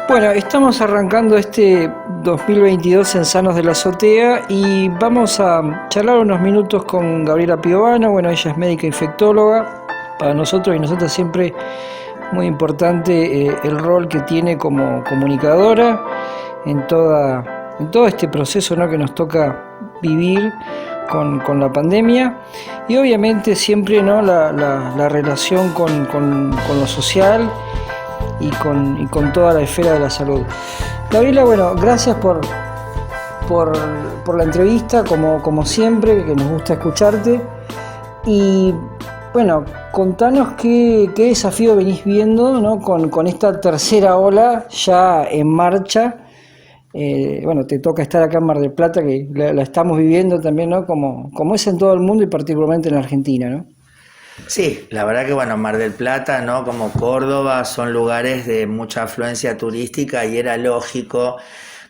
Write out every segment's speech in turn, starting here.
Bueno, estamos arrancando este 2022 en Sanos de la Azotea y vamos a charlar unos minutos con Gabriela Piovano. Bueno, ella es médica infectóloga. Para nosotros y nosotras siempre muy importante el rol que tiene como comunicadora en todo este proceso, ¿no?, que nos toca vivir con la pandemia, y obviamente siempre, ¿no?, la relación con lo social y con toda la esfera de la salud. Gabriela, bueno, gracias por la entrevista, como siempre, que nos gusta escucharte. Y bueno, contanos qué desafío venís viendo, ¿no?, con esta tercera ola ya en marcha. Bueno, te toca estar acá en Mar del Plata, que la estamos viviendo también, ¿no?, como es en todo el mundo y particularmente en Argentina, ¿no? Sí, la verdad que bueno, Mar del Plata, ¿no?, como Córdoba, son lugares de mucha afluencia turística y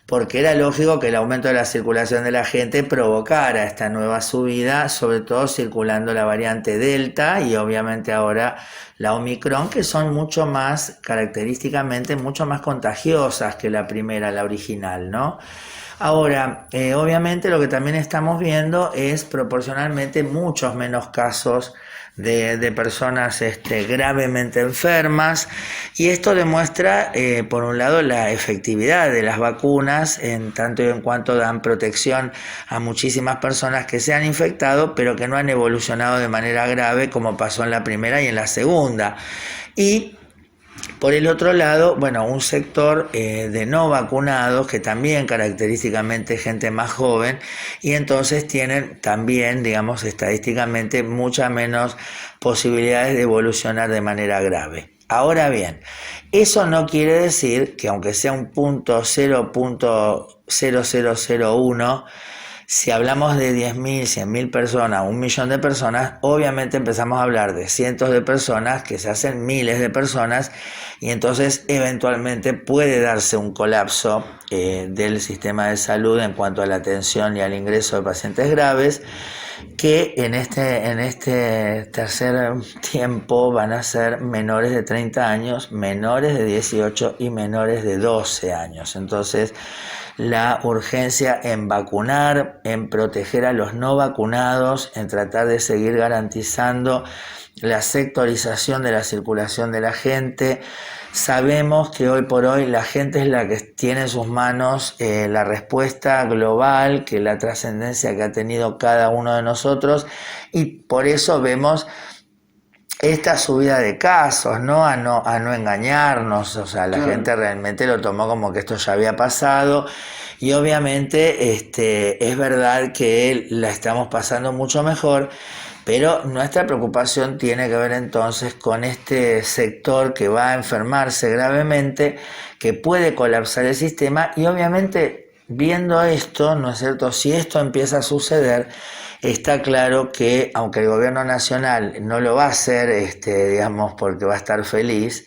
porque era lógico que el aumento de la circulación de la gente provocara esta nueva subida, sobre todo circulando la variante Delta y obviamente ahora la Omicron, que son mucho más, característicamente, mucho más contagiosas que la primera, la original, ¿no? Ahora, obviamente lo que también estamos viendo es proporcionalmente muchos menos casos de personas gravemente enfermas, y esto demuestra, por un lado, la efectividad de las vacunas en tanto y en cuanto dan protección a muchísimas personas que se han infectado pero que no han evolucionado de manera grave como pasó en la primera y en la segunda. Y por el otro lado, bueno, un sector de no vacunados, que también característicamente es gente más joven, y entonces tienen también, digamos, estadísticamente muchas menos posibilidades de evolucionar de manera grave. Ahora bien, eso no quiere decir que aunque sea un punto 0.0001, si hablamos de 10.000, 100.000 personas, 1.000.000 de personas, obviamente empezamos a hablar de cientos de personas que se hacen miles de personas, y entonces eventualmente puede darse un colapso del sistema de salud en cuanto a la atención y al ingreso de pacientes graves, que en este tercer tiempo van a ser menores de 30 años, menores de 18 y menores de 12 años. Entonces, la urgencia en vacunar, en proteger a los no vacunados, en tratar de seguir garantizando la sectorización de la circulación de la gente. Sabemos que hoy por hoy la gente es la que tiene en sus manos la respuesta global, que la trascendencia que ha tenido cada uno de nosotros, y por eso vemos esta subida de casos, ¿no? A no engañarnos, o sea, la gente realmente lo tomó como que esto ya había pasado, y obviamente es verdad que la estamos pasando mucho mejor, pero nuestra preocupación tiene que ver entonces con este sector que va a enfermarse gravemente, que puede colapsar el sistema, y obviamente viendo esto, ¿no es cierto?, si esto empieza a suceder, está claro que aunque el gobierno nacional no lo va a hacer, digamos, porque va a estar feliz,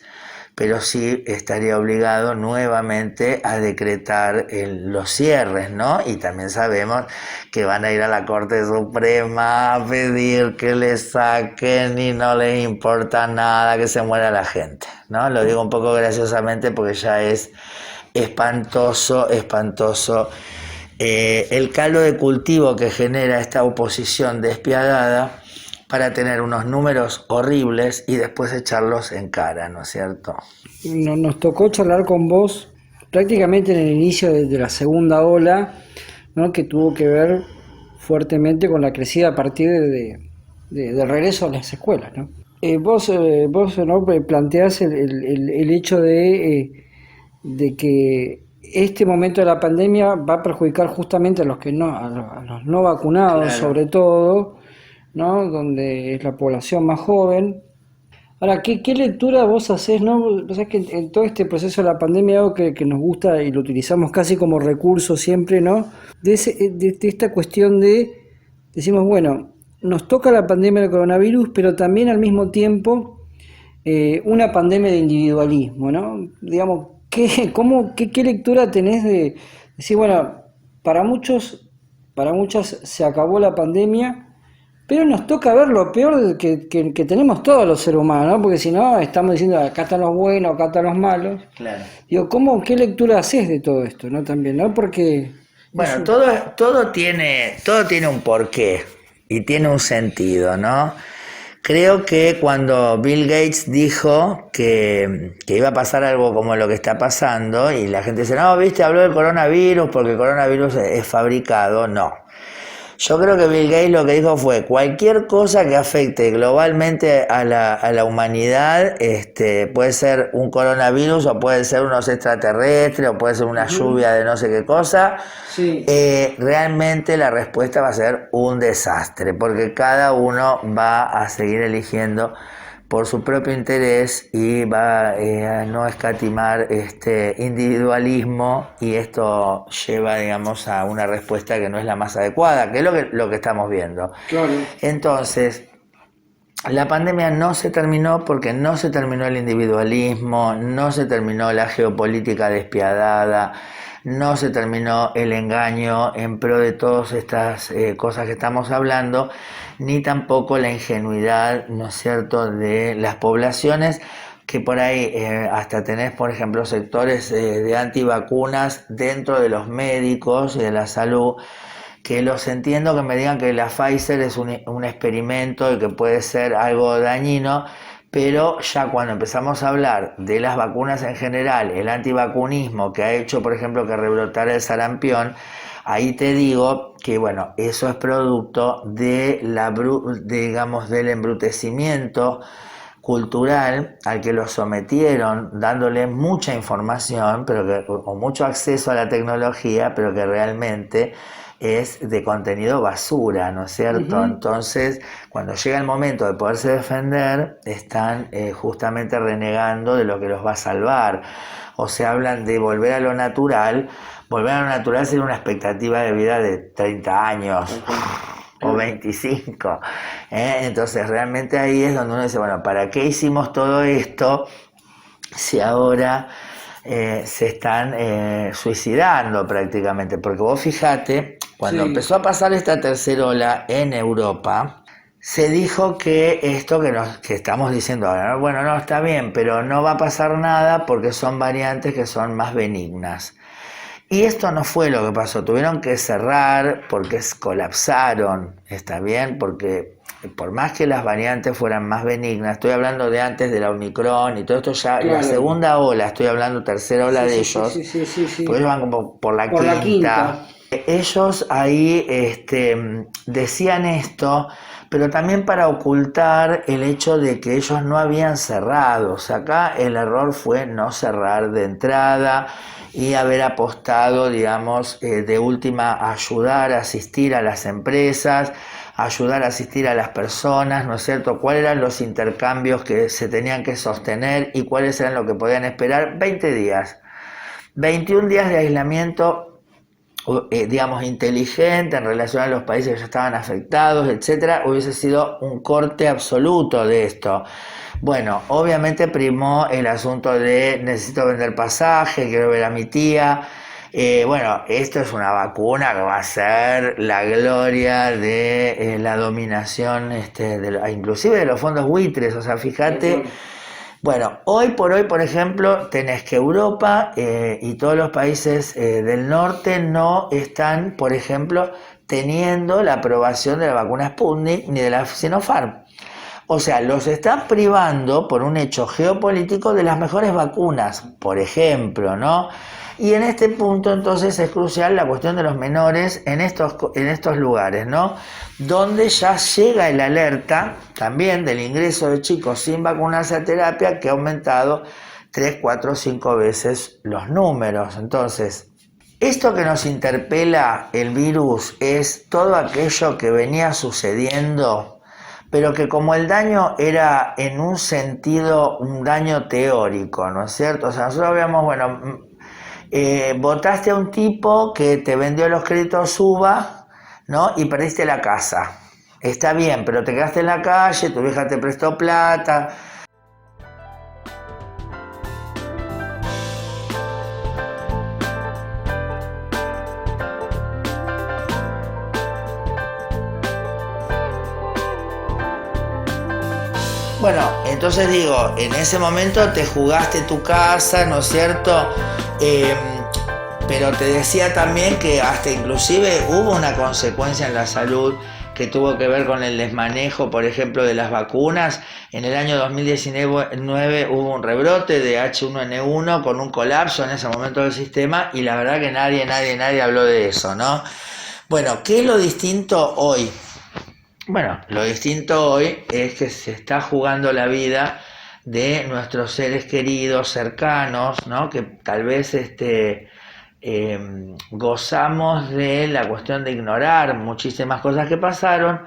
pero sí estaría obligado nuevamente a decretar los cierres, ¿no? Y también sabemos que van a ir a la Corte Suprema a pedir que le saquen, y no les importa nada que se muera la gente, ¿no? Lo digo un poco graciosamente porque ya es espantoso el caldo de cultivo que genera esta oposición despiadada para tener unos números horribles y después echarlos en cara, ¿no es cierto? Nos tocó charlar con vos prácticamente en el inicio de la segunda ola, ¿no?, que tuvo que ver fuertemente con la crecida a partir del regreso a las escuelas, ¿no? Vos, ¿no?, planteás el hecho de que este momento de la pandemia va a perjudicar justamente a los que no, a los no vacunados, Claro. sobre todo, ¿no?, donde es la población más joven. Ahora, ¿qué lectura vos hacés, no? Vos sabés que en todo este proceso de la pandemia, algo que nos gusta y lo utilizamos casi como recurso siempre, ¿no?, de esta cuestión decimos, bueno, nos toca la pandemia del coronavirus, pero también al mismo tiempo una pandemia de individualismo, ¿no? Digamos, ¿qué lectura tenés de decir, bueno, para muchas se acabó la pandemia, Pero nos toca ver lo peor que tenemos todos los seres humanos, ¿no? Porque si no, estamos diciendo, acá están los buenos, acá están los malos. Claro. Digo, ¿qué lectura haces de todo esto, no? También, ¿no? Porque... Bueno, todo tiene un porqué y tiene un sentido, ¿no? Creo que cuando Bill Gates dijo que iba a pasar algo como lo que está pasando, y la gente dice, no, viste, habló del coronavirus porque el coronavirus es fabricado, no. Yo creo que Bill Gates lo que dijo fue cualquier cosa que afecte globalmente a la humanidad, puede ser un coronavirus o puede ser unos extraterrestres o puede ser una lluvia de no sé qué cosa, Sí. Realmente la respuesta va a ser un desastre porque cada uno va a seguir eligiendo por su propio interés y va a no escatimar individualismo, y esto lleva, digamos, a una respuesta que no es la más adecuada, que es lo que estamos viendo. Claro. Entonces, la pandemia no se terminó porque no se terminó el individualismo, no se terminó la geopolítica despiadada, no se terminó el engaño en pro de todas estas cosas que estamos hablando, ni tampoco la ingenuidad, ¿no es cierto?, de las poblaciones, que por ahí hasta tenés, por ejemplo, sectores de antivacunas dentro de los médicos y de la salud, que los entiendo que me digan que la Pfizer es un experimento y que puede ser algo dañino, pero ya cuando empezamos a hablar de las vacunas en general, el antivacunismo que ha hecho, por ejemplo, que rebrotara el sarampión, ahí te digo que, bueno, eso es producto digamos, del embrutecimiento cultural al que los sometieron, dándole mucha información, o mucho acceso a la tecnología, pero que realmente es de contenido basura, ¿no es cierto? Entonces, cuando llega el momento de poderse defender, están justamente renegando de lo que los va a salvar. O sea, hablan de volver a lo natural. Volver a lo natural sería una expectativa de vida de 30 años o 25. Entonces, realmente ahí es donde uno dice, bueno, ¿para qué hicimos todo esto si ahora se están suicidando prácticamente? Porque vos fijate, cuando empezó a pasar esta tercera ola en Europa, se dijo que esto que estamos diciendo ahora, ¿no? Bueno, no, está bien, pero no va a pasar nada porque son variantes que son más benignas. Y esto no fue lo que pasó, tuvieron que cerrar porque colapsaron, ¿está bien? Porque por más que las variantes fueran más benignas, estoy hablando de antes de la Omicron y todo esto ya, claro. La segunda ola, estoy hablando tercera ola de ellos, porque ellos van como por la quinta. Ellos ahí decían esto, pero también para ocultar el hecho de que ellos no habían cerrado. O sea, acá el error fue no cerrar de entrada y haber apostado, digamos, de última, ayudar, asistir a las empresas, ayudar a asistir a las personas, ¿no es cierto? ¿Cuáles eran los intercambios que se tenían que sostener y cuáles eran lo que podían esperar? 20 días, 21 días de aislamiento, digamos, inteligente en relación a los países que ya estaban afectados, etcétera, hubiese sido un corte absoluto de esto. Bueno, obviamente primó el asunto de necesito vender pasaje, quiero ver a mi tía. Bueno, esto es una vacuna que va a ser la gloria de la dominación, inclusive de los fondos buitres. O sea, fíjate. Bueno, hoy por hoy, por ejemplo, tenés que Europa y todos los países del norte no están, por ejemplo, teniendo la aprobación de la vacuna Sputnik ni de la Sinopharm. O sea, los están privando por un hecho geopolítico de las mejores vacunas, por ejemplo, ¿no? Y en este punto entonces es crucial la cuestión de los menores en estos lugares, ¿no? Donde ya llega el alerta también del ingreso de chicos sin vacunarse a terapia, que ha aumentado 3, 4, 5 veces los números. Entonces, esto que nos interpela el virus es todo aquello que venía sucediendo, pero que como el daño era en un sentido un daño teórico, ¿no es cierto? O sea, nosotros habíamos, bueno, votaste a un tipo que te vendió los créditos UVA, ¿no? Y perdiste la casa. Está bien, pero te quedaste en la calle, tu vieja te prestó plata. Bueno, entonces digo, en ese momento te jugaste tu casa, ¿no es cierto? Pero te decía también que hasta inclusive hubo una consecuencia en la salud que tuvo que ver con el desmanejo, por ejemplo, de las vacunas. En el año 2019 hubo un rebrote de H1N1 con un colapso en ese momento del sistema y la verdad que nadie habló de eso, ¿no? Bueno, ¿qué es lo distinto hoy? Bueno, lo distinto hoy es que se está jugando la vida de nuestros seres queridos, cercanos, ¿no? Que tal vez gozamos de la cuestión de ignorar muchísimas cosas que pasaron,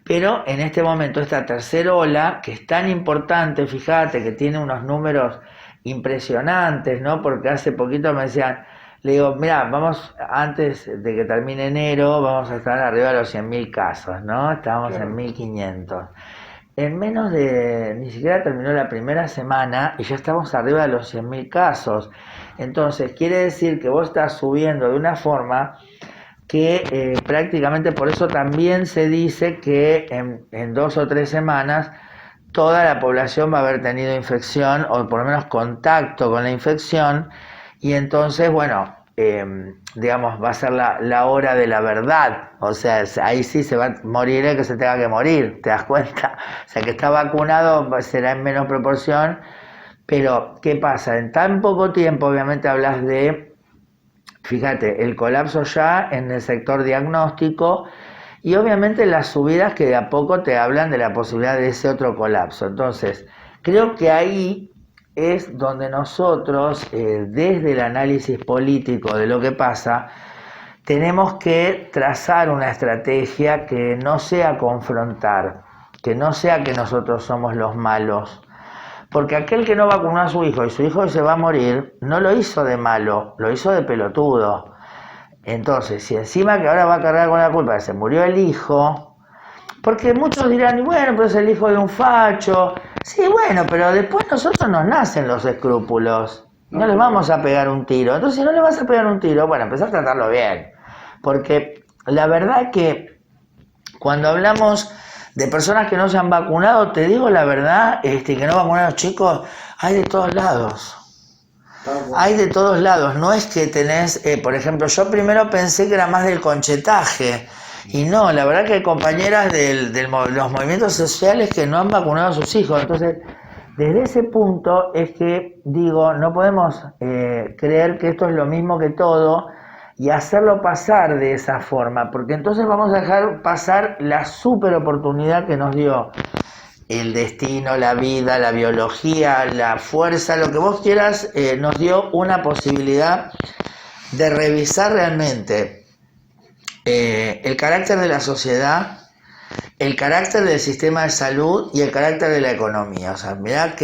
pero en este momento esta tercera ola, que es tan importante, fíjate que tiene unos números impresionantes, ¿no? Porque hace poquito me decían, le digo, mira, vamos, antes de que termine enero, vamos a estar arriba de los 100.000 casos, ¿no? Estábamos en 1.500. En menos de, ni siquiera terminó la primera semana y ya estamos arriba de los 100.000 casos. Entonces, quiere decir que vos estás subiendo de una forma que prácticamente por eso también se dice que en 2 o 3 semanas toda la población va a haber tenido infección o por lo menos contacto con la infección y entonces, bueno, digamos, va a ser la hora de la verdad, o sea, ahí sí se va a morir el que se tenga que morir, ¿te das cuenta? O sea, que está vacunado será en menos proporción, pero ¿qué pasa? En tan poco tiempo, obviamente hablas de, fíjate, el colapso ya en el sector diagnóstico y obviamente las subidas que de a poco te hablan de la posibilidad de ese otro colapso. Entonces, creo que ahí es donde nosotros, desde el análisis político de lo que pasa, tenemos que trazar una estrategia que no sea confrontar, que no sea que nosotros somos los malos. Porque aquel que no vacunó a su hijo y su hijo se va a morir, no lo hizo de malo, lo hizo de pelotudo. Entonces, si encima que ahora va a cargar con la culpa de que se murió el hijo, porque muchos dirán, y bueno, pero es el hijo de un facho. Sí, bueno, pero después nosotros nos nacen los escrúpulos. No les vamos a pegar un tiro. Entonces, si no le vas a pegar un tiro, bueno, empezar a tratarlo bien. Porque la verdad que cuando hablamos de personas que no se han vacunado, te digo la verdad, que no vacunan a los chicos, hay de todos lados. Hay de todos lados. No es que tenés, por ejemplo, yo primero pensé que era más del conchetaje. Y no, la verdad que hay compañeras de los movimientos sociales que no han vacunado a sus hijos. Entonces, desde ese punto es que digo, no podemos creer que esto es lo mismo que todo y hacerlo pasar de esa forma, porque entonces vamos a dejar pasar la super oportunidad que nos dio el destino, la vida, la biología, la fuerza, lo que vos quieras, nos dio una posibilidad de revisar realmente el carácter de la sociedad, el carácter del sistema de salud y el carácter de la economía, o sea, mirá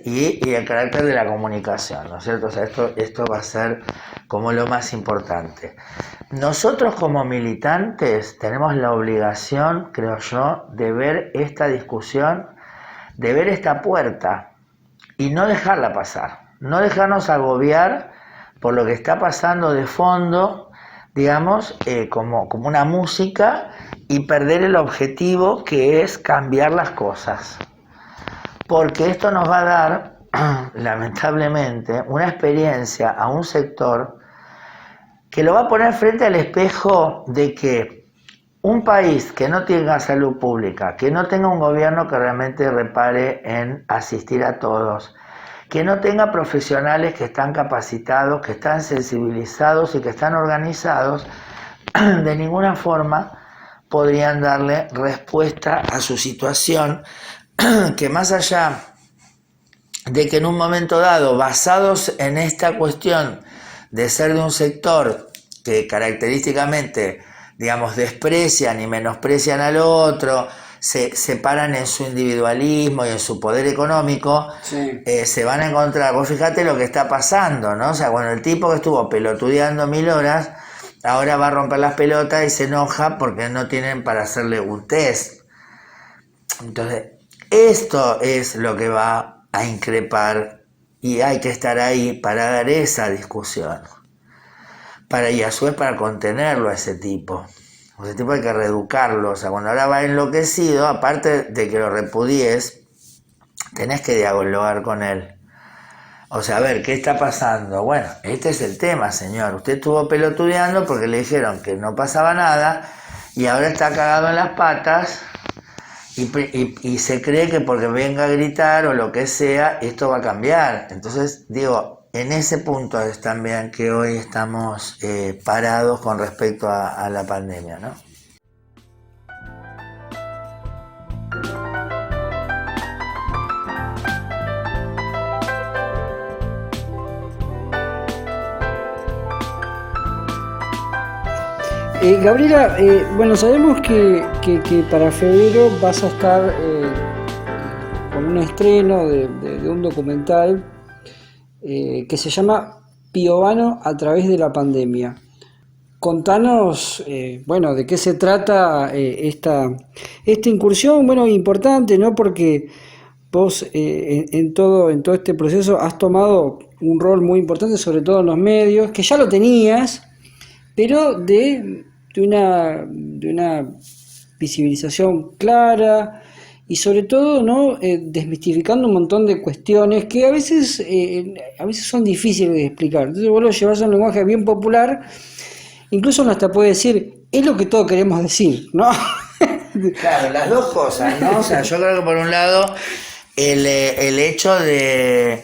y el carácter de la comunicación, ¿no es cierto? O sea, esto va a ser como lo más importante. Nosotros como militantes tenemos la obligación, creo yo, de ver esta discusión, de ver esta puerta y no dejarla pasar, no dejarnos agobiar por lo que está pasando de fondo, digamos, como una música y perder el objetivo que es cambiar las cosas. Porque esto nos va a dar, lamentablemente, una experiencia a un sector que lo va a poner frente al espejo de que un país que no tenga salud pública, que no tenga un gobierno que realmente repare en asistir a todos, que no tenga profesionales que están capacitados, que están sensibilizados y que están organizados, de ninguna forma podrían darle respuesta a su situación, que más allá de que en un momento dado, basados en esta cuestión de ser de un sector que característicamente, digamos, desprecian y menosprecian al otro, se paran en su individualismo y en su poder económico, sí. Se van a encontrar, vos fíjate lo que está pasando, ¿no? O sea, cuando el tipo que estuvo pelotudeando 1000 horas, ahora va a romper las pelotas y se enoja porque no tienen para hacerle un test. Entonces, esto es lo que va a increpar y hay que estar ahí para dar esa discusión. Y a su vez para contenerlo a ese tipo. Ese tipo hay que reeducarlo, o sea, cuando ahora va enloquecido, aparte de que lo repudies, tenés que dialogar con él. O sea, a ver, ¿qué está pasando? Bueno, este es el tema, señor. Usted estuvo pelotudeando porque le dijeron que no pasaba nada y ahora está cagado en las patas y se cree que porque venga a gritar o lo que sea, esto va a cambiar. Entonces, digo, en ese punto es también que hoy estamos parados con respecto a la pandemia, ¿no? Gabriela, bueno, sabemos que para febrero vas a estar con un estreno de un documental que se llama Piovano a través de la pandemia. Contanos, bueno, de qué se trata esta incursión, bueno, importante, ¿no? Porque vos en todo este proceso has tomado un rol muy importante, sobre todo en los medios, que ya lo tenías, pero de una visibilización clara y sobre todo, ¿no? Desmistificando un montón de cuestiones que a veces son difíciles de explicar. Entonces vos lo llevas a un lenguaje bien popular, incluso uno hasta puede decir, es lo que todos queremos decir, ¿no? Claro, las dos cosas, ¿no? O sea, yo creo que por un lado el hecho de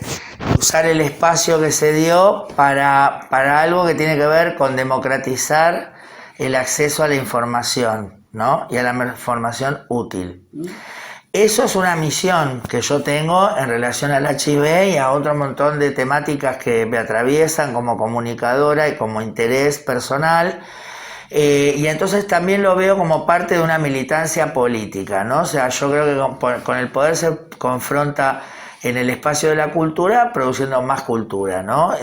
usar el espacio que se dio para algo que tiene que ver con democratizar el acceso a la información, ¿no? Y a la información útil. Eso es una misión que yo tengo en relación al HIV y a otro montón de temáticas que me atraviesan como comunicadora y como interés personal. Y entonces también lo veo como parte de una militancia política, ¿no? O sea, yo creo que con el poder se confronta en el espacio de la cultura produciendo más cultura, ¿no?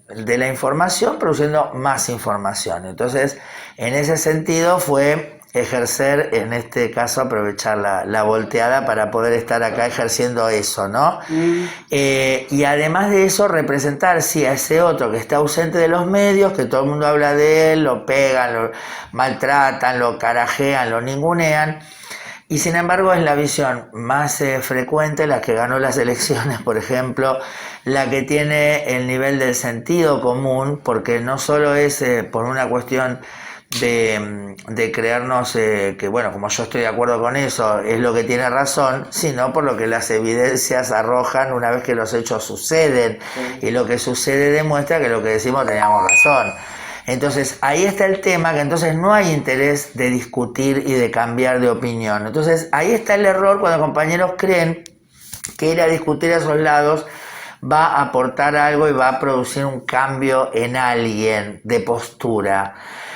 De la información produciendo más información. Entonces, en ese sentido fue ejercer, en este caso aprovechar la volteada para poder estar acá ejerciendo eso, ¿no? Y además de eso representar, sí, a ese otro que está ausente de los medios, que todo el mundo habla de él, lo pegan, lo maltratan, lo carajean, lo ningunean, y sin embargo es la visión más frecuente, la que ganó las elecciones, por ejemplo, la que tiene el nivel del sentido común, porque no solo es por una cuestión de creernos que, bueno, como yo estoy de acuerdo con eso, es lo que tiene razón, sino por lo que las evidencias arrojan una vez que los hechos suceden, y lo que sucede demuestra que lo que decimos teníamos razón. Entonces ahí está el tema, que entonces no hay interés de discutir y de cambiar de opinión. Entonces ahí está el error cuando compañeros creen que ir a discutir a esos lados va a aportar algo y va a producir un cambio en alguien de postura.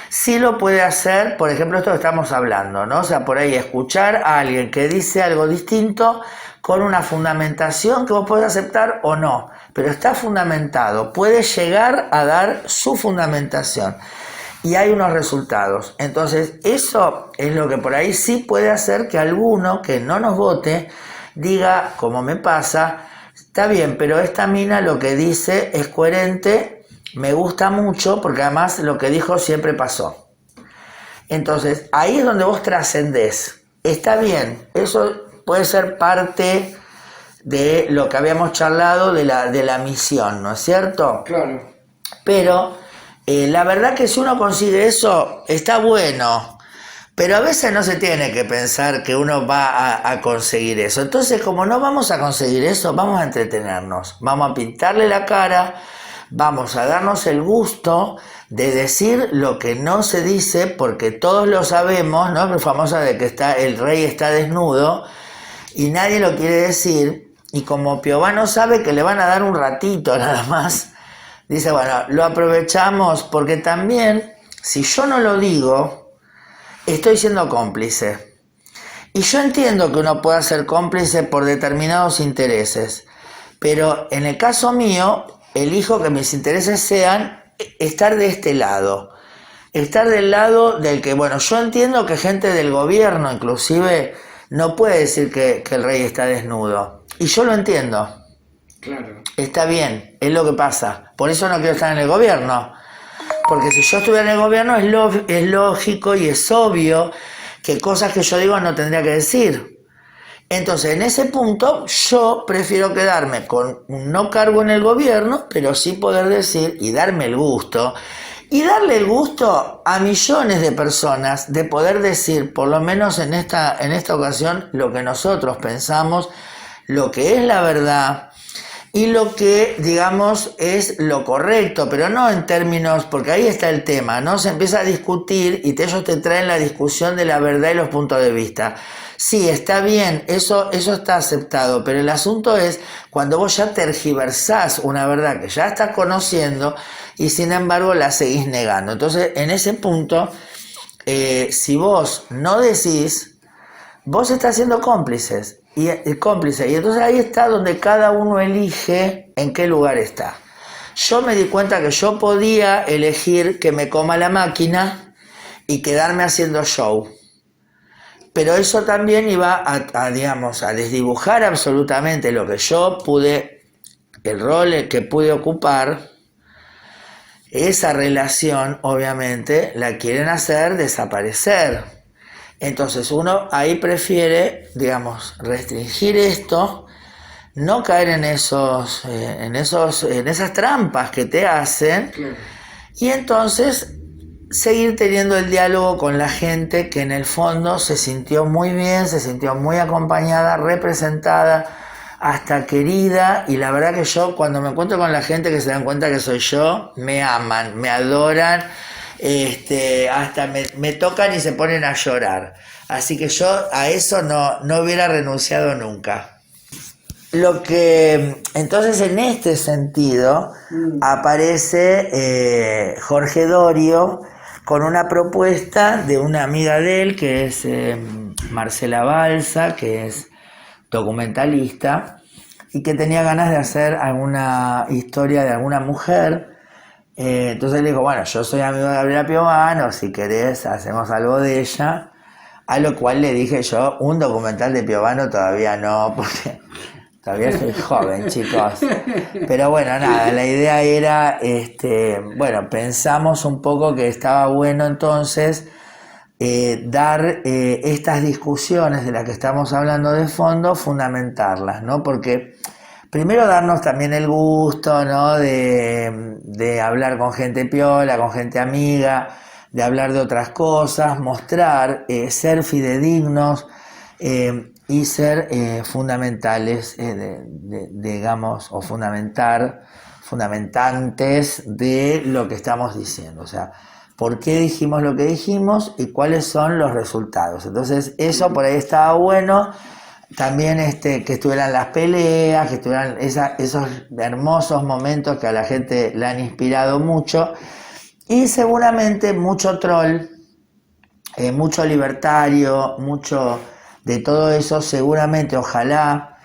Sí lo puede hacer, por ejemplo, esto que estamos hablando, ¿no? O sea, por ahí escuchar a alguien que dice algo distinto con una fundamentación que vos podés aceptar o no, pero está fundamentado, puede llegar a dar su fundamentación y hay unos resultados. Entonces, eso es lo que por ahí sí puede hacer que alguno que no nos vote diga, como me pasa, está bien, pero esta mina lo que dice es coherente, me gusta mucho, porque además lo que dijo siempre pasó. Entonces, ahí es donde vos trascendés. Está bien, eso puede ser parte de lo que habíamos charlado de la misión, ¿no es cierto? Claro. Pero la verdad que si uno consigue eso, está bueno. Pero a veces no se tiene que pensar que uno va a conseguir eso. Entonces, como no vamos a conseguir eso, vamos a entretenernos. Vamos a pintarle la cara, vamos a darnos el gusto de decir lo que no se dice, porque todos lo sabemos, ¿no? La famosa de que el rey está desnudo y nadie lo quiere decir. Y como Piovano sabe que le van a dar un ratito nada más, dice, bueno, lo aprovechamos, porque también, si yo no lo digo, estoy siendo cómplice. Y yo entiendo que uno pueda ser cómplice por determinados intereses, pero en el caso mío, elijo que mis intereses sean estar de este lado. Estar del lado del que, bueno, yo entiendo que gente del gobierno inclusive no puede decir que el rey está desnudo. Y yo lo entiendo. Claro. Está bien, es lo que pasa. Por eso no quiero estar en el gobierno. Porque si yo estuviera en el gobierno es lógico y es obvio que cosas que yo digo no tendría que decir. Entonces, en ese punto, yo prefiero quedarme con un no cargo en el gobierno, pero sí poder decir y darme el gusto, y darle el gusto a millones de personas de poder decir, por lo menos en esta ocasión, lo que nosotros pensamos, lo que es la verdad y lo que, digamos, es lo correcto, pero no en términos, porque ahí está el tema, ¿no? Se empieza a discutir y ellos te traen la discusión de la verdad y los puntos de vista. Sí, está bien, eso está aceptado, pero el asunto es cuando vos ya tergiversás una verdad que ya estás conociendo y sin embargo la seguís negando. Entonces, en ese punto, si vos no decís, vos estás siendo cómplice, y entonces ahí está donde cada uno elige en qué lugar está. Yo me di cuenta que yo podía elegir que me coma la máquina y quedarme haciendo show. Pero eso también iba digamos, a desdibujar absolutamente lo que yo pude, el rol que pude ocupar. Esa relación, obviamente, la quieren hacer desaparecer. Entonces uno ahí prefiere, digamos, restringir esto, no caer en esas trampas que te hacen, claro. Y entonces seguir teniendo el diálogo con la gente que en el fondo se sintió muy bien, se sintió muy acompañada, representada, hasta querida, y la verdad que yo cuando me encuentro con la gente que se dan cuenta que soy yo, me aman, me adoran, hasta me tocan y se ponen a llorar. Así que yo a eso no hubiera renunciado nunca. Lo que entonces en este sentido aparece Jorge Dorio con una propuesta de una amiga de él que es Marcela Balsa, que es documentalista y que tenía ganas de hacer alguna historia de alguna mujer. Entonces le dijo, bueno, yo soy amigo de Gabriela Piovano, si querés hacemos algo de ella. A lo cual le dije yo, un documental de Piovano todavía no, porque todavía soy joven, chicos. Pero bueno, nada, la idea era, bueno, pensamos un poco que estaba bueno entonces dar estas discusiones de las que estamos hablando de fondo, fundamentarlas, ¿no? Porque primero darnos también el gusto, ¿no? de hablar con gente piola, con gente amiga, de hablar de otras cosas, mostrar, ser fidedignos y ser fundamentales, digamos, o fundamentantes de lo que estamos diciendo. O sea, por qué dijimos lo que dijimos y cuáles son los resultados. Entonces, eso por ahí estaba bueno. También que estuvieran las peleas, que estuvieran esos hermosos momentos que a la gente le han inspirado mucho. Y seguramente mucho troll, mucho libertario, mucho de todo eso, seguramente, ojalá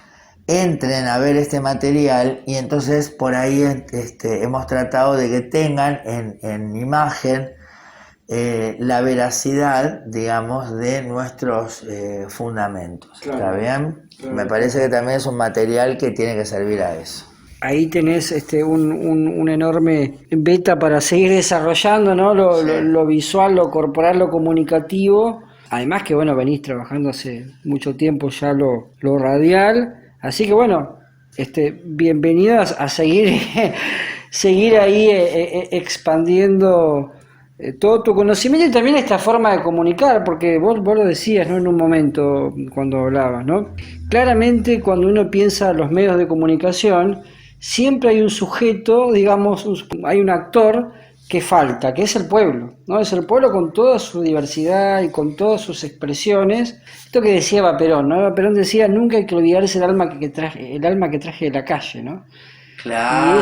entren a ver este material y entonces por ahí hemos tratado de que tengan en imagen la veracidad, digamos, de nuestros fundamentos. Claro, ¿está bien? Claro. Me parece que también es un material que tiene que servir a eso. Ahí tenés un enorme beta para seguir desarrollando, ¿no? Lo visual, lo corporal, lo comunicativo. Además que, bueno, venís trabajando hace mucho tiempo ya lo radial. Así que, bueno, bienvenidas a seguir ahí expandiendo todo tu conocimiento y también esta forma de comunicar, porque vos lo decías, ¿no? En un momento cuando hablabas, ¿no? Claramente cuando uno piensa en los medios de comunicación, siempre hay un sujeto, digamos, hay un actor que falta, que es el pueblo, ¿no? Es el pueblo con toda su diversidad y con todas sus expresiones. Esto que decía Eva Perón, ¿no? Eva Perón decía, nunca hay que olvidarse el alma que traje de la calle, ¿no? Claro.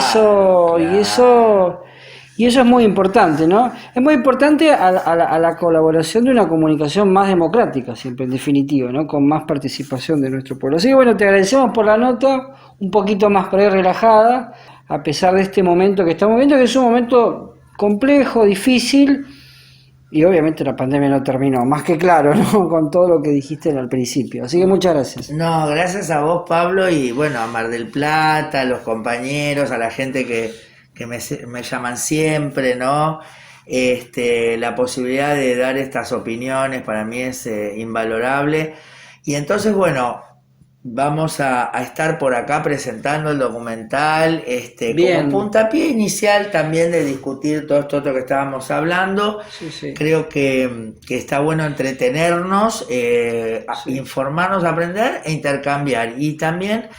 Y eso es muy importante, ¿no? Es muy importante a la colaboración de una comunicación más democrática, siempre en definitiva, ¿no? Con más participación de nuestro pueblo. Así que bueno, te agradecemos por la nota, un poquito más por ahí relajada, a pesar de este momento que estamos viendo, que es un momento complejo, difícil, y obviamente la pandemia no terminó, más que claro, ¿no? Con todo lo que dijiste al principio. Así que muchas gracias. No, gracias a vos, Pablo, y bueno, a Mar del Plata, a los compañeros, a la gente que me llaman siempre, ¿no? La posibilidad de dar estas opiniones para mí es invalorable. Y entonces, bueno, vamos a estar por acá presentando el documental, Bien. como puntapié inicial también de discutir todo esto otro que estábamos hablando. Sí, sí. Creo que está bueno entretenernos, Sí. informarnos, aprender e intercambiar. Y también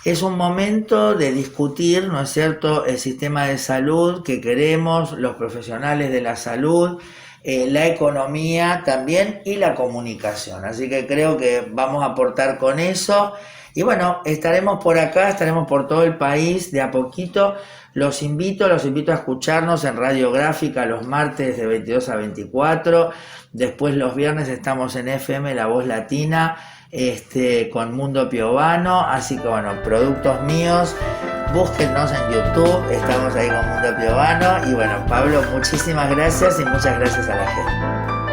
es un momento de discutir, ¿no es cierto?, el sistema de salud que queremos, los profesionales de la salud, la economía también y la comunicación. Así que creo que vamos a aportar con eso. Y bueno, estaremos por acá, estaremos por todo el país de a poquito. Los invito a escucharnos en Radiográfica los martes de 22 a 24. Después los viernes estamos en FM La Voz Latina, con Mundo Piovano. Así que bueno, productos míos, búsquennos en YouTube, estamos ahí con Mundo Piovano. Y bueno, Pablo, muchísimas gracias y muchas gracias a la gente.